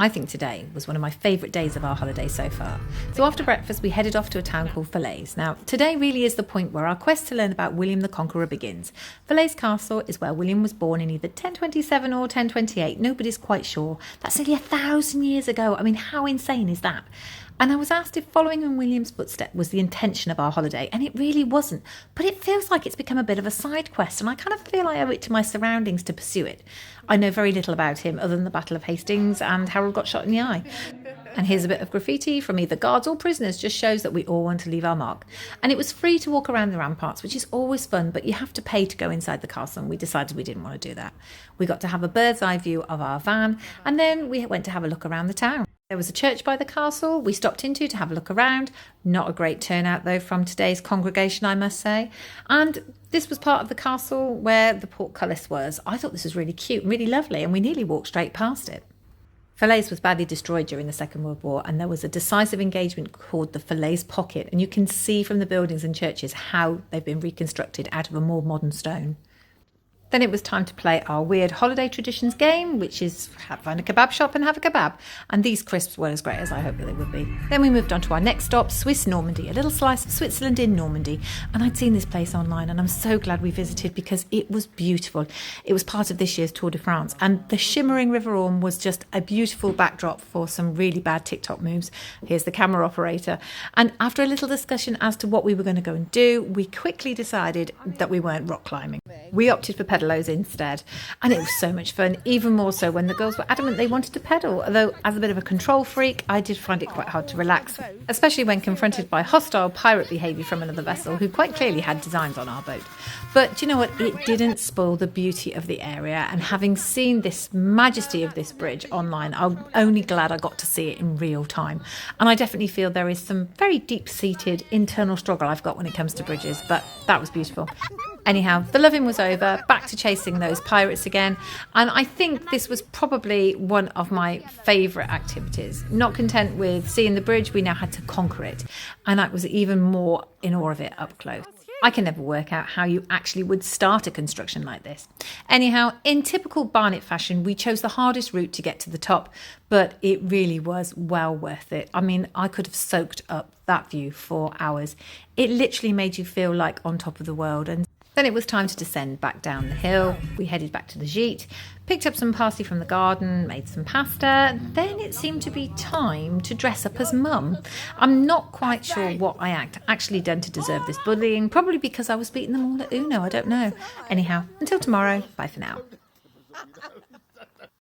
I think today was one of my favourite days of our holiday so far. So after breakfast, we headed off to a town called Falaise. Now, today really is the point where our quest to learn about William the Conqueror begins. Falaise Castle is where William was born in either 1027 or 1028. Nobody's quite sure. That's nearly 1,000 years ago. I mean, how insane is that? And I was asked if following in William's footsteps was the intention of our holiday, and it really wasn't. But it feels like it's become a bit of a side quest, and I kind of feel I owe it to my surroundings to pursue it. I know very little about him other than the Battle of Hastings and Harold got shot in the eye. And here's a bit of graffiti from either guards or prisoners, just shows that we all want to leave our mark. And it was free to walk around the ramparts, which is always fun, but you have to pay to go inside the castle, and we decided we didn't want to do that. We got to have a bird's eye view of our van, and then we went to have a look around the town. There was a church by the castle we stopped into to have a look around. Not a great turnout, though, from today's congregation, I must say. And this was part of the castle where the portcullis was. I thought this was really cute and really lovely, and we nearly walked straight past it. Falaise was badly destroyed during the Second World War, and there was a decisive engagement called the Falaise Pocket, and you can see from the buildings and churches how they've been reconstructed out of a more modern stone. Then it was time to play our weird holiday traditions game, which is find a kebab shop and have a kebab. And these crisps were as great as I hoped they would be. Then we moved on to our next stop, Swiss Normandy, a little slice of Switzerland in Normandy. And I'd seen this place online, and I'm so glad we visited because it was beautiful. It was part of this year's Tour de France, and the shimmering River Orme was just a beautiful backdrop for some really bad TikTok moves. Here's the camera operator. And after a little discussion as to what we were going to go and do, we quickly decided that we weren't rock climbing. We opted for pedalos instead, and it was so much fun, even more so when the girls were adamant they wanted to pedal, although as a bit of a control freak I did find it quite hard to relax, especially when confronted by hostile pirate behaviour from another vessel who quite clearly had designs on our boat. But do you know what, it didn't spoil the beauty of the area, and having seen this majesty of this bridge online, I'm only glad I got to see it in real time. And I definitely feel there is some very deep-seated internal struggle I've got when it comes to bridges, but that was beautiful. Anyhow, the loving was over, back to chasing those pirates again, and I think this was probably one of my favourite activities. Not content with seeing the bridge, we now had to conquer it, and I was even more in awe of it up close. I can never work out how you actually would start a construction like this. Anyhow, in typical Barnet fashion, we chose the hardest route to get to the top, but it really was well worth it. I mean, I could have soaked up that view for hours. It literally made you feel like on top of the world. And then it was time to descend back down the hill. We headed back to the gîte, picked up some parsley from the garden, made some pasta. Then it seemed to be time to dress up as Mum. I'm not quite sure what I actually done to deserve this bullying, probably because I was beating them all at Uno, I don't know. Anyhow, until tomorrow, bye for now.